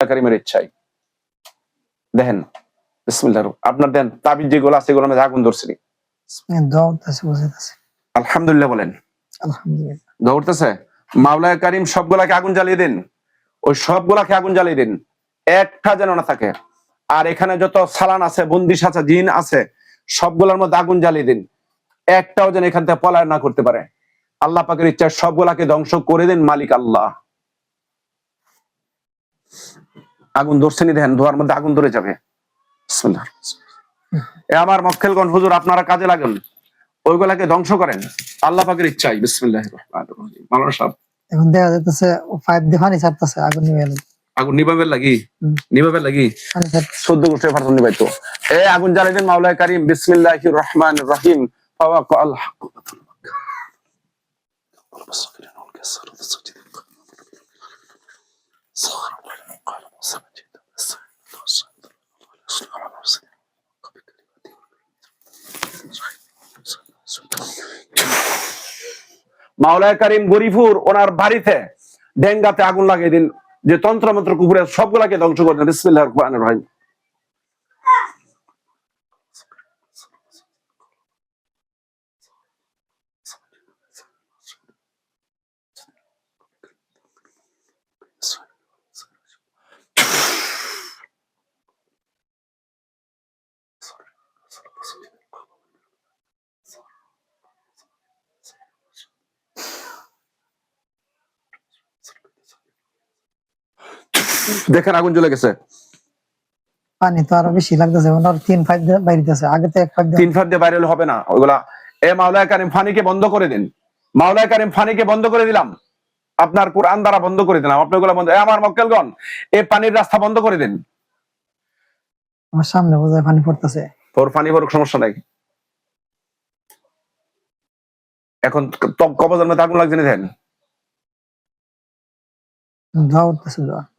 কারিমের ইচ্ছায়। দেখেন বিসমিল্লাহ, আপনার দেন তাবিজ যেগুলো আছে এগুলো মধ্যে আগুন ধরছে। আলহামদুলিল্লাহ বলেন। আলহামদুলিল্লাহ ধরতেছে। মাওলানা কারিম সবগুলাকে আগুন জ্বালিয়ে দিন, ওই সবগুলাকে আগুন জ্বালিয়ে দিন, একটা যেন না থাকে। আর এখানে যত সালান আছে, বন্দিশ আছে, জিন আছে, সবগুলোর মধ্যে আগুন জ্বালিয়ে দিন, একটাও যেন এখান থেকে পলায়ন না করতে পারে। আল্লাহ পাকের ইচ্ছা সবগুলাকে ধ্বংস করে দিন মালিক আল্লাহ। আগুন ধরছেনি, দেখেন ধোয়ার মধ্যে আগুন ধরে যাবে। বিসমিল্লাহ। আমার মক্কেলগণ হুজুর আপনারা কাজে লাগুন, ওইগুলাকে ধ্বংস করেন আল্লাহ পাকের ইচ্ছায়। বিসমিল্লাহির রহমানির রহিম। মাওলানা সাহেব এখন দেখা যাইতেছে 5 দিয়ে পানি ছাড়তেছে আগুন নিভে গেল। আগুন নিভাবের লাগি, নিভাবের লাগি 14 গোষ্ঠীর ফারসন নিভাইতো। এই আগুন জ্বালিয়ে দেন মাওলানা কারীম। বিসমিল্লাহির রহমানির রহিম। ফাওয়াকাল হক মাওলানা কারীম গরিপুর ওনার বাড়িতে ডেঙ্গাতে আগুন লাগিয়ে দিন, যে তন্ত্র মন্ত্র কুকুরের সবগুলাকে ধ্বংস করে দেন। বিসমিল্লাহির রহমানির রহিম। দেখেন আগুন জ্বলে গেছে। পানি তো আরো বেশি লাগতেছে, 3-5 দিয়ে বাইরেতেছে, আগে তো 1 দিয়ে 3 দিয়ে বাইরে হলে হবে না ওইগুলা। এ মাওলানা কারীম ফানিকে বন্ধ করে দিন। মাওলানা কারীম ফানিকে বন্ধ করে দিলাম, আপনার কোরআন দ্বারা বন্ধ করে দিলাম, আপনি ওগুলা বন্ধ। আমার মক্কেলগণ এই পানির রাস্তা বন্ধ করে দিন। আমার সামনে বোঝায় পানি পড়তেছে। তোর পানি পড়ুক, সমস্যা নাই। এখন কবজের মধ্যে আগুন লাগছে না, দেখেন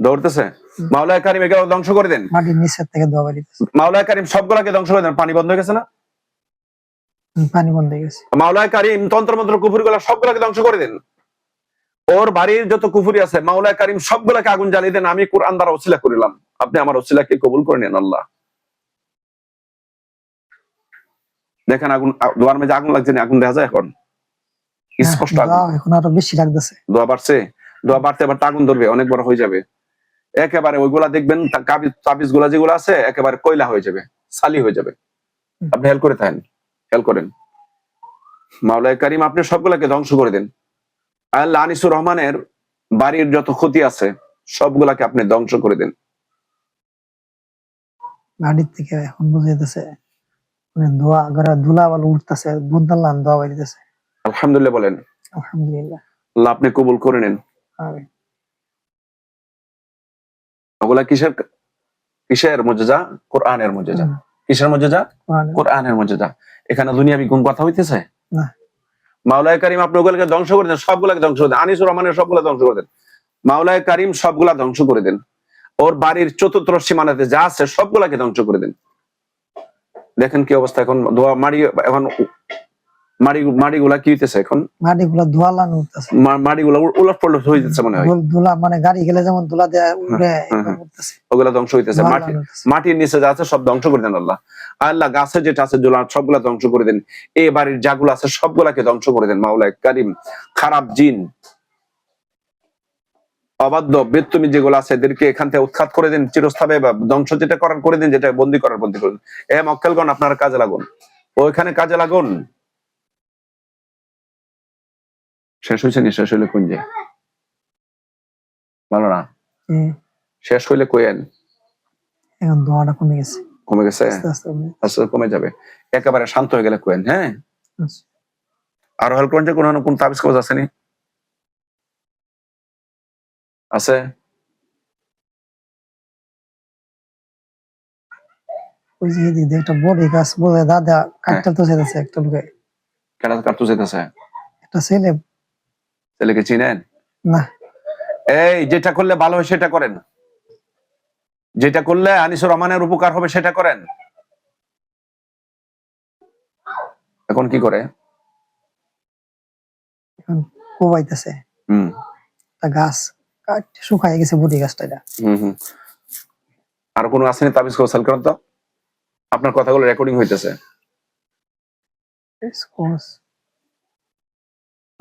দৌড়তেছে। মাওলানা কারীম এগুলো ধ্বংস করে দেন। মাটির নিচের থেকে ধোয়া বেরিয়েছে। মাওলানা কারীম সবগুলাকে ধ্বংস করে দেন। পানি বন্ধ হয়ে গেছে না? পানি বন্ধ হয়ে গেছে। মাওলানা কারীম তন্ত্রমন্ত্র কুফরিগুলো সবগুলাকে ধ্বংস করে দেন। ওর বাড়ির যত কুফরি আছে মাওলানা কারীম সবগুলাকে আগুন জ্বালিয়ে দেন। আমি কোরআন দ্বারা ওসিলা করিলাম, আপনি আমার ওসিলাকে কবুল করে নেন আল্লাহ। দেখেন আগুন, দোয়ার মধ্যে আগুন লাগছে না? আগুন দেখা যায় এখন স্পষ্ট। এখন আরো বেশি লাগতেছে। দোয়া বাড়ছে, দোয়া বাড়তে বাড়তে আগুন ধরবে, অনেক বড় হয়ে যাবে একেবারে। ওইগুলা দেখবেন তাবিজ গুলা যেগুলো আছে একেবারে কয়লা হয়ে যাবে, সালি হয়ে যাবে। আপনি হেল্প করে থাকেন, হেল্প করেন। মাওলানা কারীম আপনি সবগুলাকে ধ্বংস করে দেন। আল্লাহ আনিসুর রহমানের বাড়ির যত ক্ষতি আছে সবগুলাকে আপনি ধ্বংস করে দেন। বাড়ির থেকে এখন বুঝে যেতেছে দোয়া ঘরে ধুলা বালু উঠতেছে, বুদ্দাল্লাহ দোয়া বেরিতেছে। আলহামদুলিল্লাহ বলেন। আলহামদুলিল্লাহ। আল্লাহ আপনি কবুল করে নেন। আমিন। ওগুলা কিসের কিসের মুজিজা? কোরআনের মুজিজা। কিসের মুজিজা? কোরআনের মুজিজা। এখানে দুনিয়াবি কোন কথা হইতেছে না। মাওলানা কারীম আপনি ওগুলাকে ধ্বংস করে দেন, সবগুলাকে ধ্বংস করে দেন। আনিসুর রহমানের সবগুলা ধ্বংস করে দেন। মাওলানা কারীম সবগুলা ধ্বংস করে দেন। ওর বাড়ির চতুর্থ সীমানাতে যা আছে সবগুলাকে ধ্বংস করে দেন। দেখেন কি অবস্থা এখন। ধোয়া মাড়ি, এখন মাড়িগুলা কি হইতেছে এখন? মাটিগুলা ধোয়া লান উঠতেছে। মাড়িগুলা উলট পালট হয়ে যাচ্ছে মনে হয়। ধুলা মানে গাড়ি গেলে যেমন ধুলা দেয় উড়ে উঠতেছে, ওগুলা ধ্বংস হইতেছে। মাটির নিচে যা আছে সব ধ্বংস করে দেন আল্লাহ। আল্লাহ গাছে যেটা আছে সবগুলা ধ্বংস করে দেন। এই বাড়ির যাগুলো আছে সবগুলাকে ধ্বংস করে দেন মাওলানা কারীম। খারাপ জিন, অবাধ্য বেত্তমি যেগুলো আছে এদেরকে এখান থেকে উৎখাত করে দেন চিরস্থায়ী, বা ধ্বংস যেটা করার করে দিন, যেটা বন্দী করার বন্দী করে দিন। মক্কেলগণ আপনারা কাজে লাগুন, ওইখানে কাজে লাগুন। শেষ হয়েছে নি? শেষ হইলে কোন যে ভালো না, শেষ হইলে কইেন। এখন ধোঁয়াটা কমে গেছে। কমে গেছে? আস্তে কমে যাবে। একেবারে শান্ত হয়ে গেলে কইেন। হ্যাঁ, আরো হেল্প করেন যে কোন তাবিজ কবজ আছে নি? আছে? ওই যে এদিকে একটা বড়ি গাছ বোঝে দাদা কাটতে তো যেতেছে একটা লোকে। কেন কাটতে যেতেছে? একটা ছেলে। ছেলেকে চিনেন না? এই যেটা করলে ভালো হয় সেটা করেন, যেটা করলে আনিসুর রহমানের উপকার হবে সেটা করেন। এখন কি করে? এখন কোবাইতেছে। একটা গাছ শুকায় গেছে, বড়ি গাছটা। আর কোনো আসেনি তাবিজ কৌশল করেন তো, আপনার কথাগুলো রেকর্ডিং হইতেছে।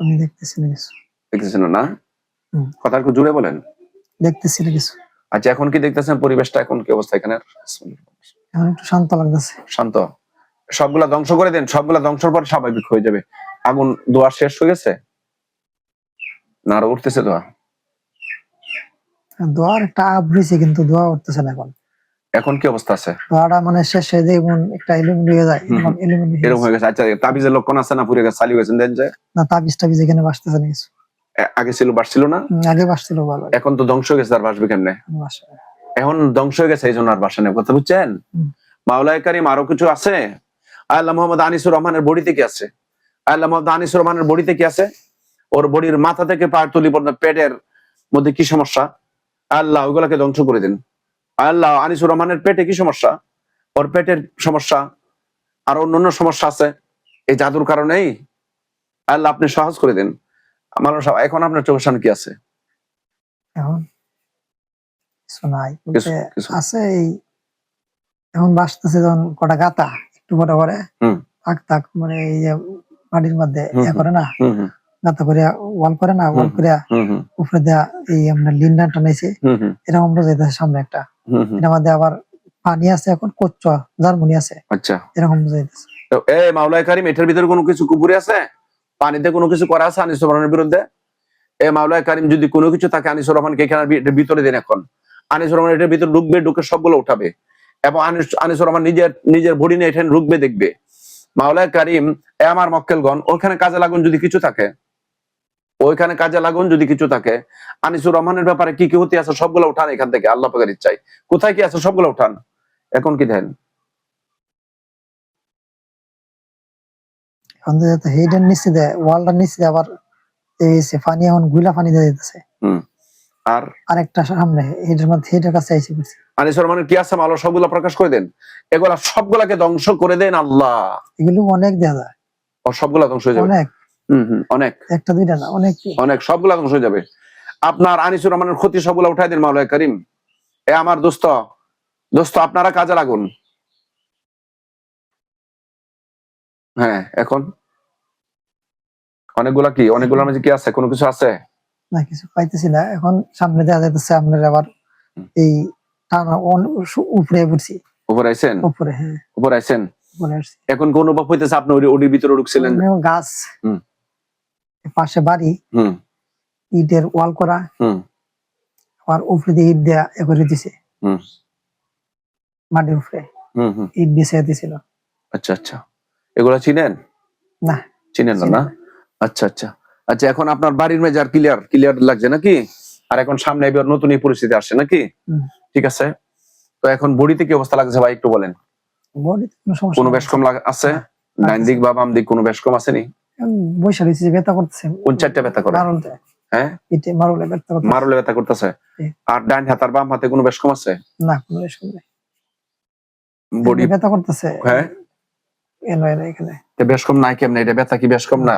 আমি দেখতেছি না কিছু। দেখতেছেন না? হুম। কথা একটু জুড়ে বলেন। দেখতেছি না কিছু। আচ্ছা, এখন কি দেখতেছেন পরিবেশটা, এখন কি অবস্থা এখানে? এখন একটু শান্ত লাগতেছে। শান্ত। সবগুলা ধ্বংস করে দেন, সবগুলা ধ্বংসের পর স্বাভাবিক হয়ে যাবে। আগুন দোয়া শেষ হয়ে গেছে না আরো উঠতেছে দোয়া? দোয়ার একটা আবৃছে কিন্তু দোয়া উঠতেছে না এখন। এখন কি অবস্থা আছে? দোয়াটা মানে শেষ হয়ে যায় এমন একটা এলোমেলো হয়ে যায়, হুম, এলোমেলো হয়ে এরকম হয়ে গেছে। গেছে। আচ্ছা, তাবিজের লক্ষণ আছে না? পুরে গেছে, চালু গেছেন দেন যে না তাবিজ টাবিজ এখানে বাসতেছে না কিছু। আগে ছিল, বাড়ছিল না? আগে বাসছিল ভালো। এখন তো ধ্বংস হয়ে গেছে, আর বাসবে কেমনে? বাসে। এখন ধ্বংস হয়ে গেছে, এই জন্য আর বাসা নেই। কথা বুঝছেন? হুম। মাওলায়ে কারীম আরো কিছু আছে। আল্লাহ মোহাম্মদ আনিসুর রহমানের বডিতে কি আছে? আল্লাহ মোহাম্মদ আনিসুর রহমানের বডিতে কি আছে? ওর বডির মাথা থেকে পায়ের তলি পর্যন্ত পেটের মধ্যে কি সমস্যা? আল্লাহ ওগুলাকে ধ্বংস করে দিন। আল্লাহ আনিসুর রহমানের পেটে কি সমস্যা? ওর পেটের সমস্যা আর অন্যান্য সমস্যা আছে, এই জাদুর কারণেই। আল্লাহ আপনি সহজ করে দিন। মানুষ এখন আপনার চোখের সামনে কি আছে? এখন কিছু নাই কিছু বলতে কিছু আছে। এই এখন বাসতেছে যখন কটা গাতা একটু পরে পরে হুম থাক থাক মানে এই যে মাটির মধ্যে হুম ইয়া করে না, হুম হুম গাতা করে ওয়াল করে না, ওয়াল হুম করে হুম হুম উপরে দেয়া এই আমরা লিন্ডা টানাইছে হুম হুম এরকম বোঝাইতেছে সামনে একটা। হুম হুম। এটার মধ্যে আবার পানি আছে, এখন কোচ্চ জার্মনি আছে, আচ্ছা, এরকম বোঝাইতেছে। তো মাওলায়ে কারীম এটার ভিতরে কোনো কিছু কুপুরি আছে? পানিতে কোনো কিছু করা আছে আনিসুর রহমানের বিরুদ্ধে? মাওলায়ে কারীম যদি কোনো কিছু থাকে আনিসুর রহমানকে এখানে এটার ভিতরে দেন। এখন আনিসুর রহমান এটার ভিতরে ঢুকবে, ঢুকে সবগুলো উঠাবে এবং আনিসুর রহমান নিজের নিজের বডি নিয়ে এখানে ঢুকবে, দেখবে। মাওলায়ে কারীম আমার মক্কেলগণ ওখানে কাজে লাগুন যদি কিছু থাকে, ওইখানে কাজে লাগুন যদি কিছু থাকে। আনিসুর রহমানের ব্যাপারে কি কি হতে আছে সবগুলো উঠান এখান থেকে, আল্লাহ পাকের ইচ্ছায়। কোথায় কি আছে সবগুলো উঠান। এখন কি দেন? এখন যে হেডের নিচে দেয়, ওয়ালটার নিচে আবার এই যে পানি এখন গুলা পানি দিয়ে দিতেছে। হুম। আর আরেকটা সামনে হেডের মধ্যে, হেডের কাছে আইসে পড়ছে। আনিসুর রহমানের কি আছে আল্লাহ সবগুলো প্রকাশ করে দেন। এগুলা সবগুলাকে ধ্বংস করে দেন আল্লাহ। এগুলো অনেক দেওয়া যায়, ও সবগুলা ধ্বংস হয়ে যাবে। অনেক। অনেক, একটা দুইটা না, অনেক। অনেক, সবগুলা ধ্বংস হয়ে যাবে। আপনার আনিসুর রহমানের ক্ষতি সবগুলা উঠাই দিন মাওলায়ে কারীম। আমার দোস্ত, দোস্ত আপনারা কাজে লাগুন। হ্যাঁ, এখন অনেকগুলা কি, অনেকগুলোর মাঝে কি আছে? কোনো কিছু আছে না কিছু পাইতেছি না। এখন সামনে দেওয়া যাইতেছে আপনার আবার এই টানা উপরে পড়ছি। উপরে আইছেন? উপরে, হ্যাঁ উপরে আইছেন। উপরে আসছি। এখন কোন অনুভব হইতেছে আপনি ওটির ভিতরে ঢুকছিলেন? গাছ, হুম পাশে বাড়ি, হুম ইটের ওয়াল করা, হুম আর উপরে দিয়ে ইট দেয়া এ করে দিছে, হুম মাটির উপরে হুম হুম। ইট বিছিয়ে দিছিল। আচ্ছা আচ্ছা, এগুলা চিনেন? না চিনেন না চিনি না? না। আচ্ছা আচ্ছা। আচ্ছা, এখন আপনার বাড়ির মেজার ক্লিয়ার ক্লিয়ার লাগছে নাকি? আর এখন সামনে এবার নতুন এই পরিস্থিতি আসছে নাকি? হুম। ঠিক আছে। তো এখন বডিতে কি অবস্থা লাগছে ভাই একটু বলেন। বডিতে কোনো সমস্যা কোনো নাই। বেশকম আছে? না, ডাইন দিক বা বাম দিক কোনো বেশকম আসেনি? বৈশা রয়েছে, ব্যথা করতেছে। কোন চারটা ব্যথা করে? মারুলতে, হ্যাঁ, পিঠে মারুলে ব্যথা করতেছে। মারলে ব্যথা করতেছে। হুম। আর ডাইন হাত আর বাম হাতে কোনো বেশকম আছে? না কোনো বেশকম নাই। বডি ব্যথা করতেছে। হ্যাঁ, এখানে বেশকম নাই কেমনে? এটা ব্যথা কি বেশকম না?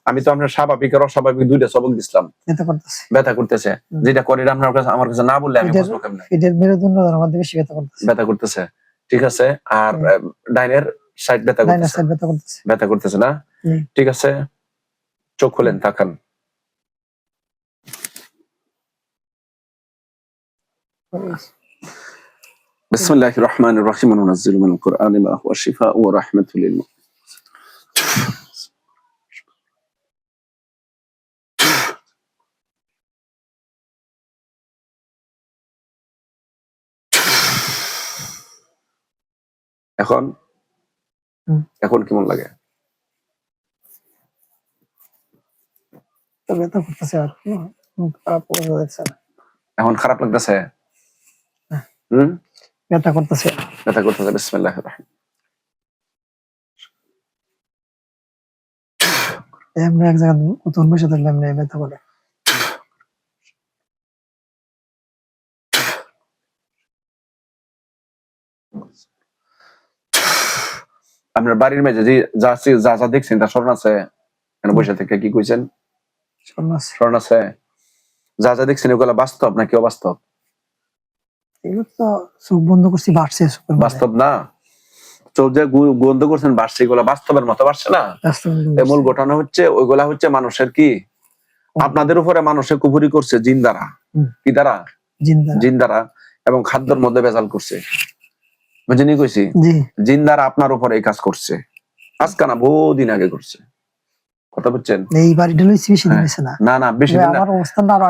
আমি তো আপনার স্বাভাবিক আর অস্বাভাবিক দুইটা সবক দিছিলাম। ব্যথা করতেছে, ব্যথা করতেছে। যেটা করে আপনার কাছে আমার কাছে না বললে আমি বুঝবো কেমনে? পিঠের মেরুদণ্ডের মধ্যে বেশি ব্যথা করতেছে। ব্যথা করতেছে, ঠিক আছে। আর ডাইনের সাইড ব্যথা ডাইনার করতেছে, সাইড ব্যথা করতেছে। ব্যথা করতেছে না? ঠিক আছে, চোখ খুলেন, তাকান। বিসমিল্লাহির রহমানির রহিম। নুনাজ্জিলু মিনাল কুরআনি মা হুয়া শিফাউন ওয়া রাহমাতুল লিল মুমিনিন। এখন এখন কেমন লাগে? ব্যথা করতেছে আর খারাপ বোঝা যাচ্ছে না। এখন খারাপ লাগতেছে? ব্যথা করতেছে, ব্যথা করতেছে। বিসমিল্লাহির রহমানির আমরা এক জায়গায় কতক্ষণ বসে থাকলাম না ব্যথা করে। আপনার বাড়ির মেঝে যে যা যা যা দেখছেন তা স্মরণ আছে? এখানে বসে থেকে কি কইছেন? স্মরণ আছে? যা যা দেখছেন ওগুলা বাস্তব নাকি অবাস্তব? এগুলো তো চোখ বন্ধ করছি বাড়ছে চোখের মধ্যে। বাস্তব না, চোখ যে বন্ধ করছেন বাড়ছে, এগুলো বাস্তবের মতো বাড়ছে না। বাস্তব মূল ঘটনা হচ্ছে ওইগুলা হচ্ছে মানুষের কি, আপনাদের উপরে মানুষের কুফরি করছে জিন দ্বারা। কি দ্বারা? জিন দ্বারা। এবং খাদ্যের মধ্যে ভেজাল করছে, বুঝিনি কইছি? জিন দ্বারা আপনার উপরে এই কাজ করছে, আজকে না বহুদিন আগে করছে, কথা বুঝছেন? এই বাড়িটা লইছি বেশি দিন হইছে না। না বেশি দিন না, আমার অবস্থানটা আরো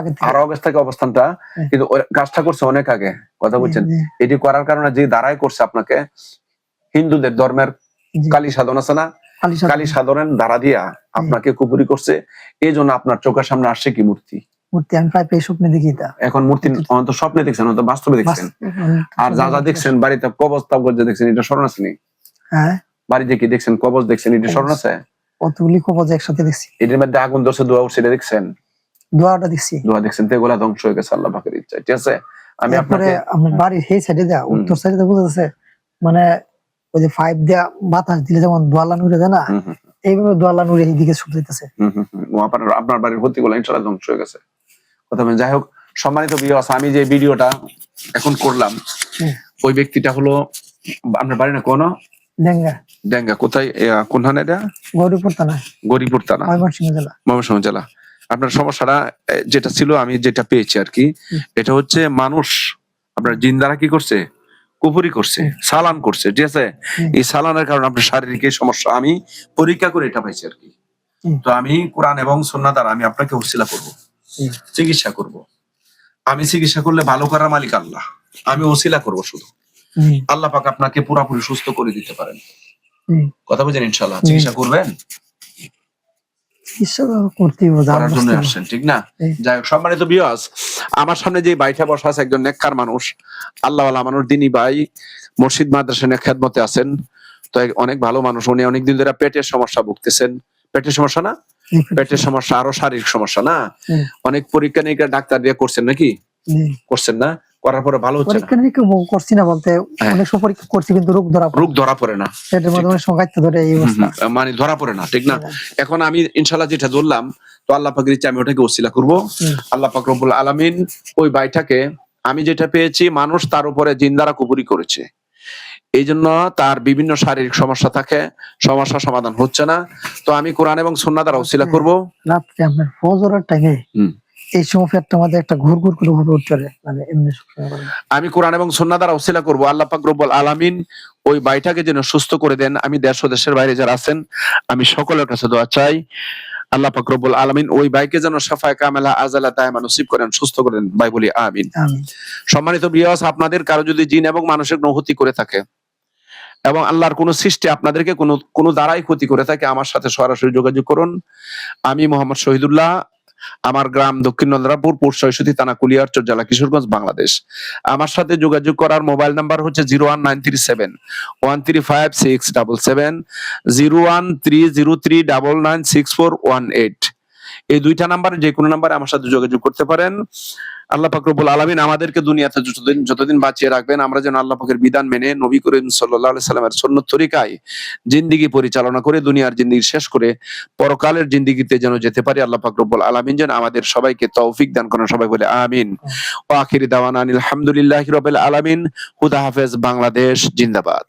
আগে থেকে অবস্থানটা, কিন্তু ওই কাজটা করছে অনেক আগে, কথা বুঝছেন? এটি করার কারণে যে দ্বারাই করছে আপনাকে, হিন্দুদের ধর্মের কালী সাধন আছে না, কালী সাধনের দ্বারা দিয়া আপনাকে কুপুরি করছে। এই জন্য আপনার চোখের সামনে আসছে কি মূর্তি, আমি প্রায় স্বপ্নে দেখি। এখন মূর্তি অন্ত স্বপ্নে দেখছেন, অন্ত বাস্তবে দেখছেন। আর যা দেখছেন বাড়িতে কবজ তাবজ দেখছেন, এটা স্মরণ আছে নি? হ্যাঁ, বাড়িতে কি দেখছেন, কবজ দেখছেন, এটা স্মরণ আছে? কতগুলি কবজ একসাথে দেখছি। এটার মধ্যে আগুন ধরছে, দোয়া উঠছে, এটা দেখছেন? দোয়াটা দেখছি। দোয়া দেখছেন, তো এগুলা ধ্বংস হয়ে গেছে আল্লাহ পাকের ইচ্ছা, ঠিক আছে? আমি আপনাকে আমার বাড়ির সেই সাইডে দেয়া, উত্তর সাইডে বুঝা যাচ্ছে, মানে ওই যে পাইপ দেয়া বাতাস দিলে যেমন দোয়ালা নুরে দেয় না, এইভাবে দোয়ালা নুরে এইদিকে ছুটে যেতেছে। আপনার বাড়ির ভর্তিগুলো ইনশাআল্লাহ ধ্বংস হয়ে গেছে, কথা বলেন। যাই হোক, সম্মানিত ভিউয়ার্স, আমি যে ভিডিওটা এখন করলাম, ওই ব্যক্তিটা হলো আপনার বাড়ি না কোন ডেঙ্গা, কোথায়, কোনখানে এটা? গরিপুর থানা, ময়মনসিংহ জেলা। আপনার সমস্যাটা যেটা ছিল, আমি যেটা পেয়েছি আর কি, এটা হচ্ছে মানুষ আপনার জিন দ্বারা কি করছে, কুপুরি করছে, সালান করছে, ঠিক আছে? এই সালানের কারণে আপনার শারীরিক এই সমস্যা আমি পরীক্ষা করে এটা পাইছি আর কি। তো আমি কোরআন এবং সুন্নাহ দ্বারা আমি আপনাকে ওসিলা করব, চিকিৎসা করব। আমি চিকিৎসা করলে ভালো করার মালিক আল্লাহ, আমি ওসিলা করব শুধু। আল্লাহ পাক আপনাকে পুরোপুরি সুস্থ করে দিতে পারেন, কথা বুঝেন? ইনশাআল্লাহ চিকিৎসা করবেন, করার জন্য আসছেন, ঠিক না? যাই হোক, সম্মানিত ভিউয়ার্স, আমার সামনে যে ভাইটা বসা আছে একজন নেককার মানুষ, আল্লাহওয়ালা মানুষ, দিনী ভাই, মসজিদ মাদ্রাসা নিয়ে খেদমতে আছেন। তো অনেক ভালো মানুষ, উনি অনেকদিন ধরে পেটের সমস্যা ভুগতেছেন। পেটের সমস্যা না, পেটের সমস্যা আরো শারীরিক সমস্যা না, অনেক পরীক্ষা নিরীক্ষা ডাক্তার দিয়ে করছেন নাকি? করছেন না? করার পরে ভালো হচ্ছে না? করছি না বলতে, অনেক সব পরীক্ষা করছি কিন্তু রোগ ধরা পড়ে না, পেটের মধ্যে সংঘাত ধরে এই অবস্থা, মানে ধরা পড়ে না, ঠিক না? এখন আমি ইনশাআল্লাহ যেটা ধরলাম, তো আল্লাহ পাকের ইচ্ছা আমি ওটাকে ওসিলা করব। আল্লাহ পাক রব্বুল আলামিন ওই ভাইটাকে, আমি যেটা পেয়েছি, মানুষ তার উপরে জিন দ্বারা কুপুরি করেছে, এই জন্য তার বিভিন্ন শারীরিক সমস্যা থাকে, সমস্যা সমাধান হচ্ছে না। তো আমি কোরআন এবং সুন্নাহ দ্বারা ওসিলা করব। রাত্রে আপনার ফজরের টাইমে এই সময় পেটটা মধ্যে একটা ঘুর ঘুর করে উঠে, মানে এমনি আমি কোরআন এবং সুন্নাহ দ্বারা ওসিলা করব, আল্লাহ পাক রব্বুল আলামিন ওই ভাইটাকে যেন সুস্থ করে দেন। আমি দেশ ও দেশের বাইরে যারা আছেন, আমি সকলের কাছে দোয়া চাই, আল্লাহ পাক রব্বুল আলামিন ওই ভাইকে যেন শাফায়ে কামেলা আজালা দায়মা নসিব করেন, সুস্থ করেন, ভাই বলি আমিন। সম্মানিত ভিউয়ার্স, আপনাদের কারো যদি জিন এবং মানুষের নহুতি করে থাকে এবং আল্লাহর কোন সৃষ্টি আপনাদেরকে কোনো দ্বারাই ক্ষতি করে থাকে, আমার সাথে সরাসরি যোগাযোগ করুন। আমি মোহাম্মদ শহীদুল্লাহ, আমার গ্রাম দক্ষিণ নন্দরাপুর, পোস্ট ৬৬ থানা কুলিয়ারচর, জেলা কিশোরগঞ্জ, বাংলাদেশ। আমার সাথে যোগাযোগ করার মোবাইল নাম্বার হচ্ছে 01937 135 677, 01303996418। এই দুইটা নাম্বারে যে কোনো নাম্বারে আমার সাথে যোগাযোগ করতে পারেন। আল্লাহ পাক রব্বুল আলামিন আমাদেরকে দুনিয়াতে যতদিন বাঁচিয়ে রাখবেন, আমরা যেন আল্লাহ পাকের বিধান মেনে, নবী করিম সাল্লাল্লাহু আলাইহি সাল্লামের সুন্নাত তরিকায় জিন্দেগি পরিচালনা করে, দুনিয়ার জিন্দেগি শেষ করে পরকালের জিন্দেগিতে যেন যেতে পারি। আল্লাহ পাক রব্বুল আলামিন যেন আমাদের সবাইকে তৌফিক দান করেন, সবাই বলে আমিন। ওয়া আখিরি দাওয়ানা আলহামদুলিল্লাহি রাব্বিল আলামিন। খুদা হাফেজ। বাংলাদেশ জিন্দাবাদ।